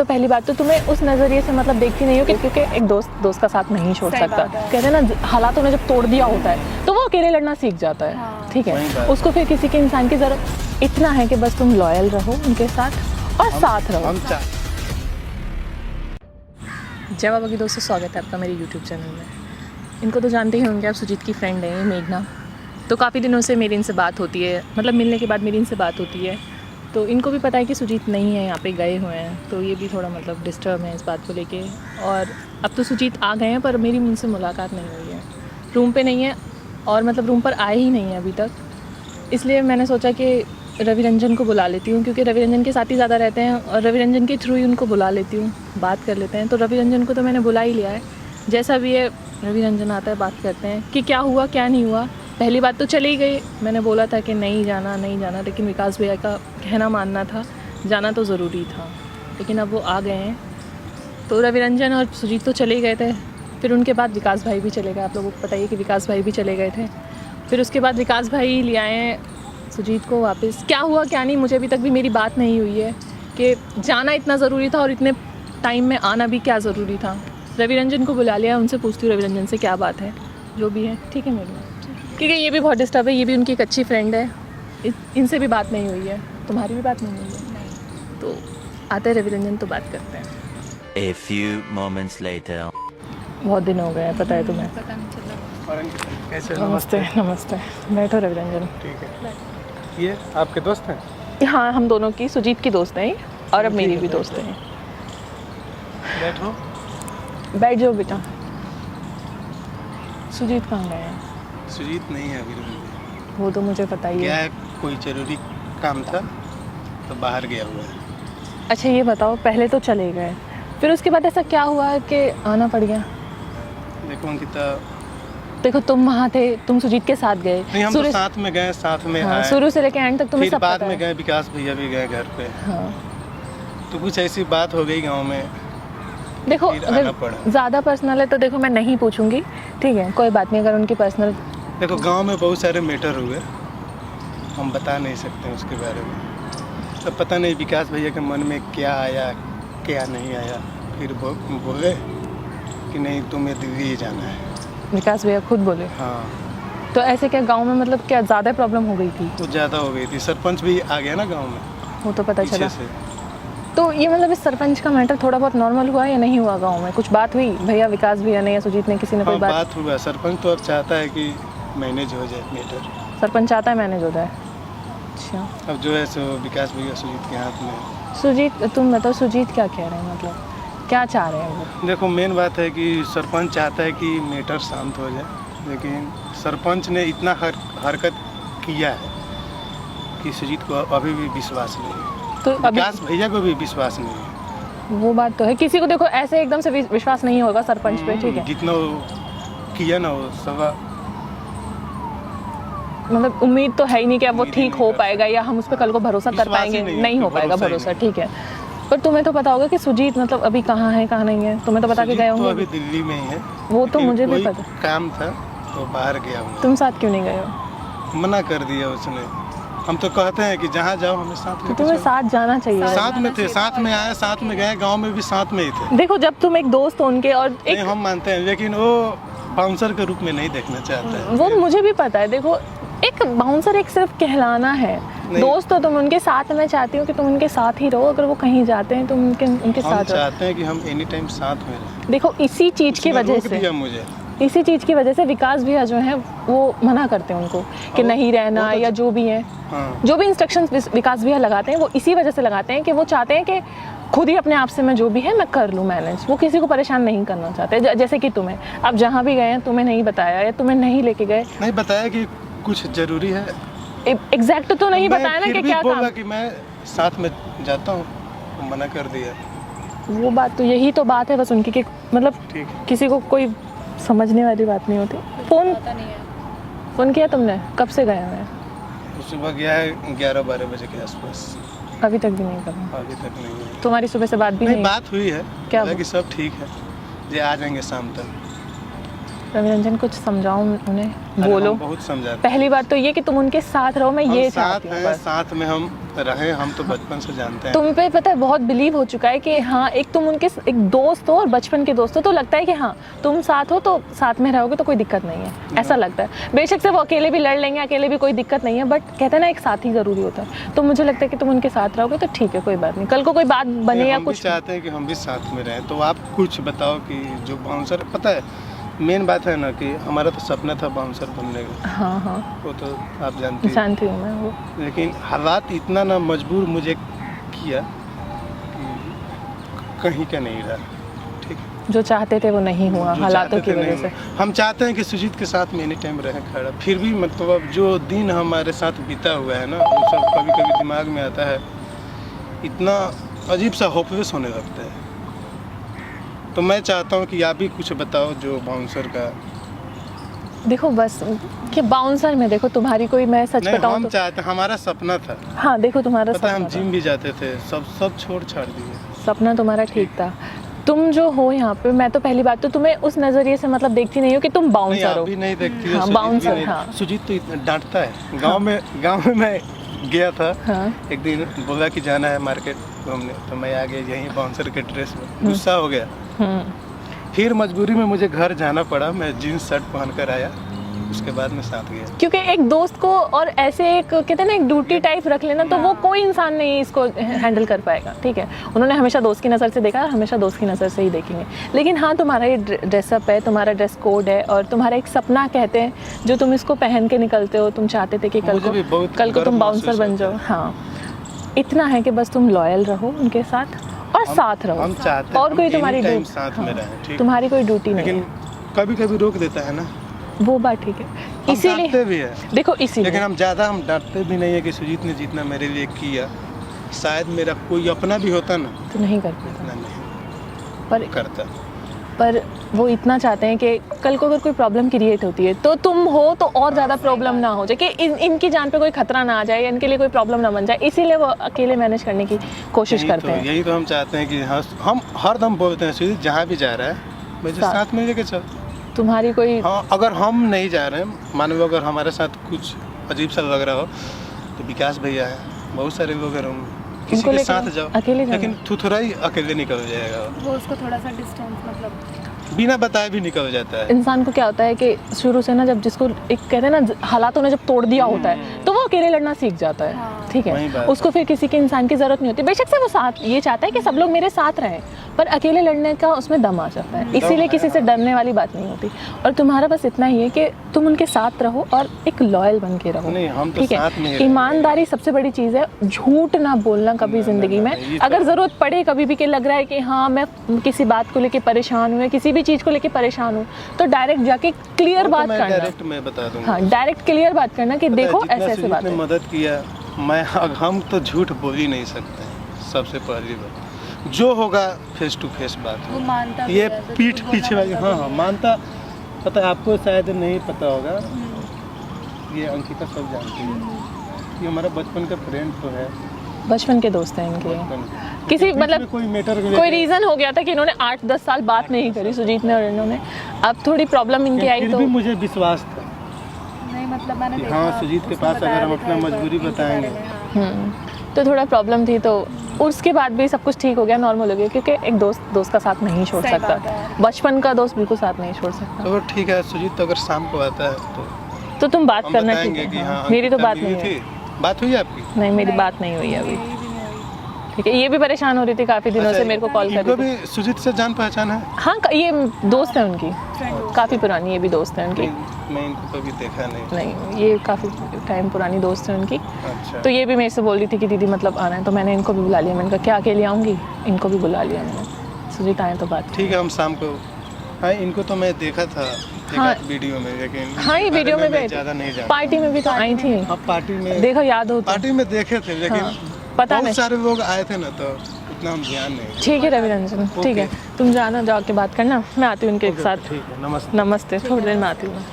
तो पहली बात तो तुम्हें उस नज़रिए से मतलब देखती नहीं हो क्योंकि एक दोस्त का साथ नहीं छोड़ सकता। कहते हैं ना, हालातों ने जब तोड़ दिया होता है तो वो अकेले लड़ना सीख जाता है। हाँ। ठीक है, उसको फिर किसी के इंसान की ज़रूरत इतना है कि बस तुम लॉयल रहो उनके साथ और साथ रहो। जय बाबा की दोस्तों, स्वागत है आपका मेरे यूट्यूब चैनल में। इनको तो जानते ही होंगे आप, सुजीत की फ्रेंड है मेघना। तो काफ़ी दिनों से मेरी इनसे बात होती है, मतलब मिलने के बाद मेरी इनसे बात होती है। तो इनको भी पता है कि सुजीत नहीं है, यहाँ पे गए हुए हैं। तो ये भी थोड़ा मतलब डिस्टर्ब है इस बात को लेके। और अब तो सुजीत आ गए हैं पर मेरी उनसे मुलाकात नहीं हुई है, रूम पे नहीं है और मतलब रूम पर आए ही नहीं है अभी तक। इसलिए मैंने सोचा कि रवि रंजन को बुला लेती हूँ, क्योंकि रवि रंजन के साथ ही ज़्यादा रहते हैं और रवि रंजन के थ्रू ही उनको बुला लेती हूँ, बात कर लेते हैं। तो रवि रंजन को तो मैंने बुला ही लिया है, जैसा भी है रवि रंजन आता है, बात करते हैं कि क्या हुआ क्या नहीं हुआ। पहली बात तो चली गई, मैंने बोला था कि नहीं जाना, लेकिन विकास भैया का कहना मानना था, जाना तो ज़रूरी था। लेकिन अब वो आ गए हैं। तो रवि रंजन और सुजीत तो चले गए थे, फिर उनके बाद विकास भाई भी चले गए। आप लोगों को पता ही है कि विकास भाई भी चले गए थे। फिर उसके बाद विकास भाई ले आए हैं सुजीत को वापस। क्या हुआ क्या नहीं, मुझे अभी तक भी मेरी बात नहीं हुई है कि जाना इतना ज़रूरी था और इतने टाइम में आना भी क्या ज़रूरी था। रवि रंजन को बुला लिया, उनसे पूछती हूँ रवि रंजन से क्या बात है, जो भी है। ठीक है मेरी, क्योंकि ये भी बहुत डिस्टर्ब है, ये भी उनकी एक अच्छी फ्रेंड है, इनसे भी बात नहीं हुई है, तुम्हारी भी बात नहीं हुई है। तो आते हैं रवि रंजन, तो बात करते हैं। A few moments later. बहुत दिन हो गए हैं, पता है तुम्हें। पता नहीं चला। कैसे? नमस्ते नमस्ते, बैठो रवि रंजन। ठीक है। ये आपके दोस्त हैं? हाँ, हम दोनों की, सुजीत की दोस्त हैं और अब मेरी भी दोस्त हैं। बैठो। बैठ जाओ बेटा। सुजीत कहाँ गए हैं? सुजीत नहीं है अभी रूम में। वो तो मुझे पता ही क्या है। है, कोई जरूरी काम था तो बाहर गया हुआ है। अच्छा ये बताओ, पहले तो चले गए, फिर उसके बाद ऐसा क्या हुआ कि आना पड़ गया? देखो अंकिता, देखो तुम वहाँ थे, तुम सुजीत के साथ गए, नहीं हम तो साथ में गए, साथ में आए। शुरू से लेके एंड तक तुम्हें फिर सब बाद पता में है। गए, विकास भैया भी गए घर पे। हाँ। तो कुछ ऐसी बात हो गई गांव में। देखो फिर आना अगर पड़ा। ज़्यादा पर्सनल है तो देखो मैं नहीं पूछूंगी, ठीक है, कोई बात नहीं। अगर उनकी पर्सनल, देखो गांव में बहुत सारे मैटर हुए, हम बता नहीं सकते उसके बारे में। तो पता नहीं विकास भैया के मन में क्या आया क्या नहीं आया, फिर बोले कि नहीं तुम्हें दिल्ली ही जाना है। विकास भैया खुद बोले? हाँ। तो ऐसे क्या गांव में मतलब क्या ज़्यादा प्रॉब्लम हो गई थी? तो ज़्यादा हो गई थी, सरपंच भी आ गया ना गांव में वो तो पता पीछे चला। से। तो ये मतलब इस सरपंच का मैटर थोड़ा बहुत नॉर्मल हुआ या नहीं हुआ? गांव में कुछ बात हुई भैया, विकास भैया ने या सुजीत ने, किसी ने कोई हाँ, बात? बात हुआ। सरपंच तो अब चाहता है कि मैनेज हो जाए मैटर। सरपंच चाहता है मैनेज हो जाए। अच्छा, अब जो है सो विकास भैया सुजीत के हाथ में है। सुजीत तुम बताओ, सुजीत क्या कह रहे हैं, मतलब क्या चाह रहे हैं वो? देखो मेन बात है कि सरपंच चाहता है कि मैटर शांत हो जाए, लेकिन सरपंच ने इतना हरकत किया है कि सुजीत को अभी भी विश्वास नहीं है। तो अभी विकास भैया को भी विश्वास नहीं है। वो बात तो है, किसी को देखो ऐसे एकदम से विश्वास नहीं होगा सरपंच पे, ठीक है। जितना वो किया ना वो सब, मतलब उम्मीद तो है ही नहीं कि अब वो उम्मीद ही ठीक नहीं हो कर पाएगा या हम उस पर कल को भरोसा कर विश्वास ही पाएंगे, नहीं है, नहीं हो कोई पाएगा भरोसा ही भरोसा, नहीं। ठीक है। पर तुम्हें तो पता होगा कि सुजीत मतलब अभी कहाँ है कहाँ नहीं है, तुम्हें तो बता के सुजीत गए तो होंगे। अभी दिल्ली में ही है। वो तो लेकिन मुझे भी कोई पता। काम था तो बाहर गया हुआ। तुम साथ क्यों नहीं गए हो? मना कर दिया उसने। हम तो कहते हैं कि जहाँ जाओ हमें साथ तो में तुम्हें साथ जाना चाहिए। साथ में थे, साथ में आए, साथ में गए, गांव में भी साथ में ही थे। देखो जब तुम एक दोस्त हो उनके और नहीं एक, हम मानते हैं, लेकिन वो बाउंसर के रूप में नहीं देखना चाहता है। वो मुझे भी पता है। देखो एक बाउंसर एक सिर्फ कहलाना है, दोस्त तो तुम उनके साथ। मैं चाहती हूँ कि तुम उनके साथ ही रहो, अगर वो कहीं जाते हैं तुम उनके हम साथ रहो। चाहते हैं कि हम एनी टाइम साथ में रहें। देखो इसी चीज की उसने वजह रोक से, दिया मुझे। इसी चीज की वजह से विकास भैया जो है वो मना करते हैं उनको कि नहीं रहना, वो तो या जो भी है, हाँ। जो भी इंस्ट्रक्शंस विकास भैया लगाते हैं वो इसी वजह से लगाते हैं कि वो चाहते हैं कि खुद ही अपने आप से मैं जो भी है मैं कर लूँ मैनेज। वो किसी को परेशान नहीं करना चाहते। जैसे कि तुम्हें अब जहाँ भी गए हैं तुम्हें नहीं बताया या तुम्हें नहीं लेके गए, नहीं बताया कि कुछ जरूरी है। एग्जैक्ट तो नहीं बताया ना कि क्या बोला काम। कि मैं साथ में जाता हूँ, तो मना कर दिया। वो बात तो, यही तो बात है बस उनकी कि मतलब ठीक है। किसी को कोई समझने वाली बात नहीं होती। फ़ोन किया तुमने? कब से गए हैं? सुबह गया है 11-12 बजे के आसपास। अभी तक भी नहीं करा? अभी तक नहीं हुई। तुम्हारी सुबह से बात भी नहीं? बात हुई है, क्या कि सब ठीक है, ये आ जाएंगे शाम तक। रविरंजन कुछ समझाओ उन्हें, अरे बोलो। हम बहुत समझाते पहली बात तो ये कि तुम उनके साथ रहो, मैं हैं। ये हम साथ चाहती हूँ हैं, बस। साथ में हम रहे, हम तो बचपन से जानते हैं। तुम पे पता है बहुत बिलीव हो चुका है कि हाँ एक तुम उनके एक दोस्त हो और बचपन के दोस्त हो, तो लगता है कि हाँ तुम साथ हो तो साथ में रहोगे तो कोई दिक्कत नहीं है, ऐसा लगता है। बेशक से वो अकेले भी लड़ लेंगे, अकेले भी कोई दिक्कत नहीं है, बट कहते हैं ना एक साथी ज़रूरी होता है। तो मुझे लगता है कि तुम उनके साथ रहोगे तो ठीक है, कोई बात नहीं। कल को कोई बात बने या हम भी कुछ, चाहते हैं कि हम भी साथ में रहें। तो आप कुछ बताओ कि जो बाउंसर, पता है मेन बात है ना कि हमारा तो सपना था बाउंसर बनने का, हाँ हाँ वो तो आप जानती हैं। जानती हूँ मैं वो। लेकिन हालात इतना ना मजबूर मुझे किया कि कहीं का नहीं रहा। ठीक है, जो चाहते थे वो नहीं हुआ जो हालातों चाहते की थे वजह नहीं से। हुआ। हम चाहते हैं कि सुजीत के साथ में एनी टाइम रहें खड़ा, फिर भी मतलब अब जो दिन हमारे साथ बीता हुआ है ना, वो सब कभी कभी दिमाग में आता है, इतना अजीब सा होपलेस होने लगता है। तो मैं चाहता हूँ कि आप भी कुछ बताओ जो बाउंसर का। देखो बस कि बाउंसर में देखो तुम्हारी कोई, मैं सच नहीं, बताऊँ हम तो चाहते, हमारा सपना था, हाँ देखो तुम्हारा पता है, हम सपना जिम था। भी जाते थे, सब छोड़ छाड़ दिए। सपना तुम्हारा ठीक था। तुम जो हो यहाँ पे, मैं तो पहली बात तो तुम्हें उस नज़रिए से मतलब देखती नहीं हो कि तुम नहीं, बाउंसर आप हो। भी नहीं देखती हो, हाँ, सुजीत भी बाउंसर, नहीं। हाँ। सुजीत तो इतना डांटता है। गांव में मैं गया था, हाँ एक दिन बोला कि जाना है मार्केट घूमने, तो मैं आ गया यहीं बाउंसर के ड्रेस में, गुस्सा हो गया। फिर मजबूरी में मुझे घर जाना पड़ा, मैं जीन्स शर्ट पहन कर आया, उसके बाद मैं साथ गया। क्योंकि एक दोस्त को और ऐसे एक कहते हैं ना एक ड्यूटी टाइप रख लेना, तो वो कोई इंसान नहीं इसको हैंडल कर पाएगा। ठीक है, उन्होंने हमेशा दोस्त की नज़र से देखा, हमेशा दोस्त की नज़र से ही देखेंगे। लेकिन हाँ तुम्हारा ये ड्रेसअप है, तुम्हारा ड्रेस कोड है, और तुम्हारा एक सपना कहते हैं जो तुम इसको पहन के निकलते हो। तुम चाहते थे कि मुझे भी बहुत कल को गर्व तुम बाउंसर महसूस बन होता जाओ। हाँ इतना है कि बस तुम लॉयल रहो उनके साथ और साथ रहो, हम चाहते हैं और हम कोई any तुम्हारी time ड्यूटी, साथ में रहें, ठीक। तुम्हारी कोई ड्यूटी नहीं लेकिन है। कभी कभी रोक देता है ना, वो बात ठीक है, हम इसीलिए डांटते भी है, देखो लेकिन इसीलिए हम डांटते भी नहीं है कि सुजीत ने जितना मेरे लिए किया, शायद मेरा कोई अपना भी होता ना, तो नहीं कर पाता, इतना नहीं पर करता। वो इतना चाहते हैं कि कल को अगर कोई प्रॉब्लम क्रिएट होती है तो तुम हो तो और ज़्यादा प्रॉब्लम ना हो जाए, कि इनकी जान पे कोई खतरा ना आ जाए, इनके लिए कोई प्रॉब्लम ना बन जाए, इसीलिए वो अकेले मैनेज करने की कोशिश करते हैं। यही तो हम चाहते हैं कि हाँ, हम हर दम बोलते हैं सुजीत जहाँ भी जा रहा है मुझे साथ में लेके चल। तुम्हारी कोई हाँ, अगर हम नहीं जा रहे हैं, मान लो अगर हमारे साथ कुछ अजीब सा लग रहा हो, तो विकास भैया है, बहुत सारे लोग हैं, किसी उनको के लेके साथ जाओ, अकेले जाना। लेकिन थोड़ा ही अकेले निकल जाएगा, वो उसको थोड़ा सा डिस्टेंस मतलब बिना बताए भी निकल जाता है। इंसान को क्या होता है कि शुरू से ना, जब जिसको एक कहते हैं ना हालातों ने जब तोड़ दिया होता है, तो वो अकेले लड़ना सीख जाता है। हाँ। ठीक वही है, बात उसको फिर किसी के इंसान की जरूरत नहीं होती। बेशक से वो साथ ये चाहता है कि सब लोग मेरे साथ रहें, पर अकेले लड़ने का उसमें दम आ जाता है, इसीलिए किसी से डरने वाली बात नहीं होती। और तुम्हारा बस इतना ही है कि तुम उनके साथ रहो और एक लॉयल बन के रहो। नहीं, हम तो ठीक साथ में है, ही रहेंगे। ईमानदारी सबसे बड़ी चीज़ है, झूठ ना बोलना कभी जिंदगी में। ये तो- अगर ज़रूरत पड़े कभी भी कि लग रहा है कि हाँ मैं किसी बात को लेके परेशान हूँ या किसी भी चीज़ को लेके परेशान हूँ, तो डायरेक्ट जाके क्लियर बात करना। डायरेक्ट मैं बता दूंगा। हाँ डायरेक्ट क्लियर बात करना कि पता है, देखो जितना ऐसे ऐसे सुजीत बात ने है। मदद किया, हम तो झूठ बोल ही नहीं सकते हैं। सबसे पहली बात जो होगा फेस टू फेस बात वो होगी। मानता भी ये है, तो पीठ बोलना पीछे वाली, पड़ता हाँ भी हाँ है। मानता, पता है आपको शायद नहीं पता होगा, ये अंकिता सब जानती है, ये हमारा बचपन का फ्रेंड तो है, बचपन के दोस्त हैं इनके। बचपन किसी बीच में मतलब कोई मैटर कोई रीज़न हो गया था कि इन्होंने 8-10 साल बात नहीं करी सुजीत ने और इन्होंने, अब थोड़ी प्रॉब्लम इनकी आई फिर तो भी मुझे विश्वास था नहीं मतलब मैंने कि देखा, हाँ सुजीत के उसने पास बताया अगर हम भी अपना था एक बार मजबूरी इनके बारे बताएंगे, में, हाँ। तो थोड़ा प्रॉब्लम थी, तो उसके बाद भी सब कुछ ठीक हो गया, नॉर्मल हो गया, क्योंकि एक दोस्त का साथ नहीं छोड़ सही सकता, बात है। बचपन का दोस्त बिल्कुल साथ नहीं छोड़ सकता। तो ठीक है सुजीत, तो अगर शाम को आता है तो तुम बात हम करना, ठीक बताएंगे है। कि हाँ, हाँ मेरी तो अंकिता बात भी नहीं हुई हुई, थी। बात हुई आपकी? नहीं मेरी नहीं, बात नहीं हुई अभी। मेरी भी नहीं हुई। ठीक है, ये भी परेशान हो रही थी काफ़ी दिनों से, मेरे को कॉल कर इनको रही थी। भी सुजीत से जान पहचान है? हाँ ये दोस्त है उनकी, Friend काफ़ी पुरानी, ये भी दोस्त है उनकी। मैं इनको कभी देखा नहीं। नहीं ये काफ़ी टाइम पुरानी दोस्त है उनकी। अच्छा, तो ये भी मेरे से बोल रही थी कि दीदी मतलब आना है, तो मैंने इनको भी बुला लिया। मैंने कहा क्या अकेले आऊँगी, इनको भी बुला लिया मैंने। सुजीत आए तो बात। ठीक है, हम शाम को, हाँ इनको तो मैं देखा था हाँ। वीडियो में, लेकिन हाँ ये वीडियो में भी ज़्यादा नहीं जानता। पार्टी में भी तो आई थी, अब पार्टी में, देखो याद हो तो। पार्टी में देखे थे, लेकिन हाँ, पता बहुत नहीं। सारे लोग आए थे ना, तो उतना हम ध्यान नहीं। ठीक है रविरंजन, ठीक है, तुम जाना, जाके बात करना, मैं आती हूँ उनके साथ। ठीक है, नमस्ते। नमस्ते, थोड़ी देर में आती हूँ मैं।